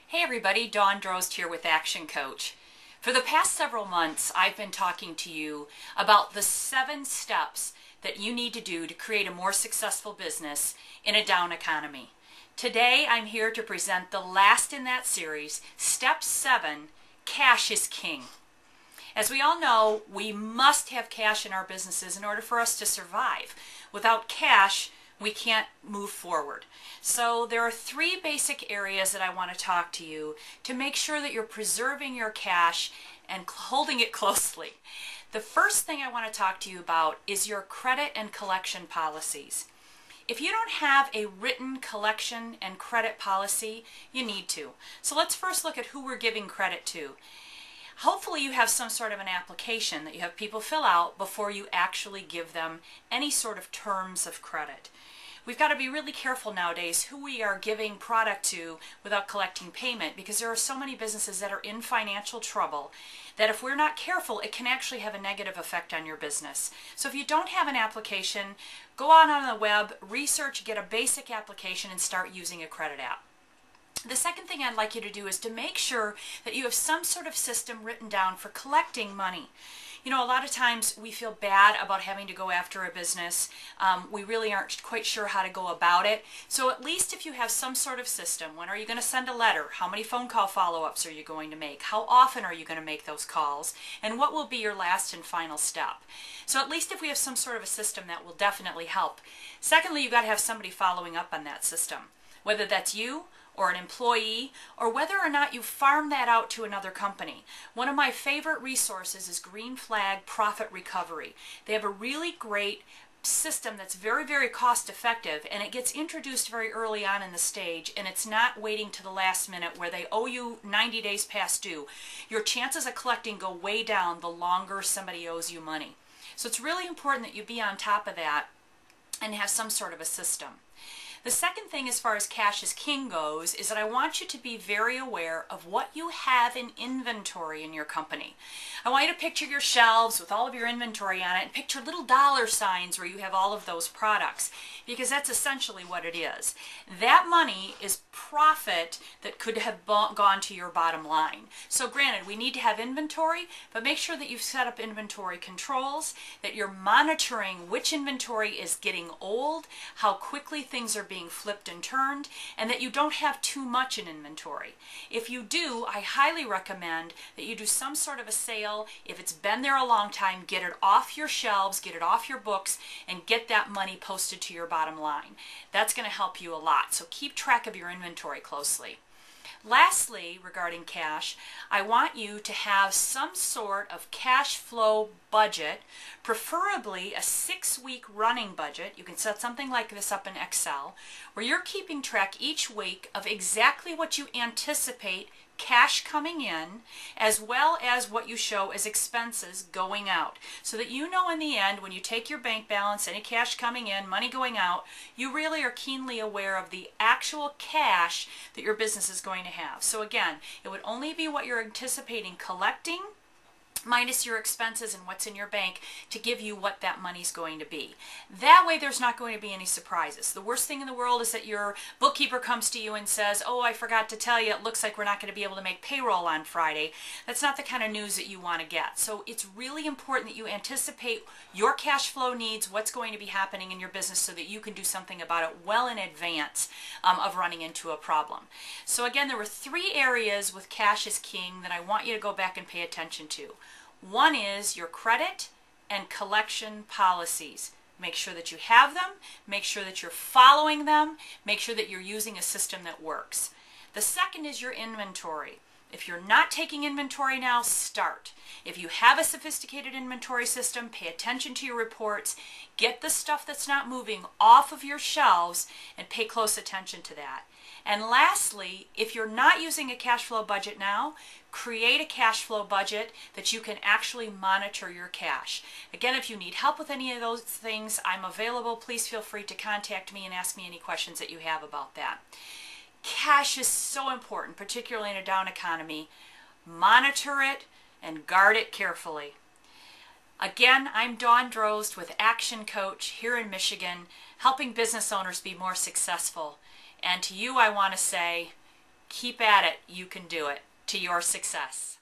Hey everybody, Dawn Drozd here with Action Coach. For the past several months, I've been talking to you about the 7 steps that you need to do to create a more successful business in a down economy. Today, I'm here to present the last in that series, Step 7, Cash is King. As we all know, we must have cash in our businesses in order for us to survive. Without cash, we can't move forward. So there are 3 basic areas that I want to talk to you to make sure that you're preserving your cash and holding it closely. The first thing I want to talk to you about is your credit and collection policies. If you don't have a written collection and credit policy, you need to. So let's first look at who we're giving credit to. Hopefully you have some sort of an application that you have people fill out before you actually give them any sort of terms of credit. We've got to be really careful nowadays who we are giving product to without collecting payment, because there are so many businesses that are in financial trouble that if we're not careful, it can actually have a negative effect on your business. So if you don't have an application, go on the web, research, get a basic application, and start using a credit app. The second thing I'd like you to do is to make sure that you have some sort of system written down for collecting money. You know, a lot of times we feel bad about having to go after a business. We really aren't quite sure how to go about it. So at least if you have some sort of system, when are you going to send a letter? How many phone call follow-ups are you going to make? How often are you going to make those calls? And what will be your last and final step? So at least if we have some sort of a system, that will definitely help. Secondly, you've got to have somebody following up on that system, whether that's you or an employee, or whether or not you farm that out to another company. One of my favorite resources is Green Flag Profit Recovery. They have a really great system that's very, very cost effective, and it gets introduced very early on in the stage, and it's not waiting to the last minute where they owe you 90 days past due. Your chances of collecting go way down the longer somebody owes you money. So it's really important that you be on top of that and have some sort of a system. The second thing, as far as cash is king goes, is that I want you to be very aware of what you have in inventory in your company. I want you to picture your shelves with all of your inventory on it, and picture little dollar signs where you have all of those products, because that's essentially what it is. That money is profit that could have gone to your bottom line. So granted, we need to have inventory, but make sure that you've set up inventory controls, that you're monitoring which inventory is getting old, how quickly things are being flipped and turned, and that you don't have too much in inventory. If you do, I highly recommend that you do some sort of a sale. If it's been there a long time, get it off your shelves, get it off your books, and get that money posted to your bottom line. That's going to help you a lot. So keep track of your inventory closely. Lastly, regarding cash, I want you to have some sort of cash flow budget, preferably a 6-week running budget. You can set something like this up in Excel, where you're keeping track each week of exactly what you anticipate cash coming in, as well as what you show as expenses going out, so that you know in the end, when you take your bank balance, any cash coming in, money going out, you really are keenly aware of the actual cash that your business is going to have. So again, it would only be what you're anticipating collecting minus your expenses and what's in your bank to give you what that money's going to be. That way there's not going to be any surprises. The worst thing in the world is that your bookkeeper comes to you and says, oh, I forgot to tell you, it looks like we're not going to be able to make payroll on Friday. That's not the kind of news that you want to get. So it's really important that you anticipate your cash flow needs, what's going to be happening in your business, so that you can do something about it well in advance of running into a problem. So again, there were 3 areas with cash is king that I want you to go back and pay attention to. One is your credit and collection policies. Make sure that you have them, make sure that you're following them, make sure that you're using a system that works. The second is your inventory. If you're not taking inventory now, start. If you have a sophisticated inventory system, pay attention to your reports, get the stuff that's not moving off of your shelves, and pay close attention to that. And lastly, if you're not using a cash flow budget now, create a cash flow budget that you can actually monitor your cash. Again, if you need help with any of those things, I'm available. Please feel free to contact me and ask me any questions that you have about that. Cash is so important, particularly in a down economy. Monitor it and guard it carefully. Again, I'm Dawn Drozd with Action Coach here in Michigan, helping business owners be more successful. And to you, I want to say, Keep at it. You can do it. To your success.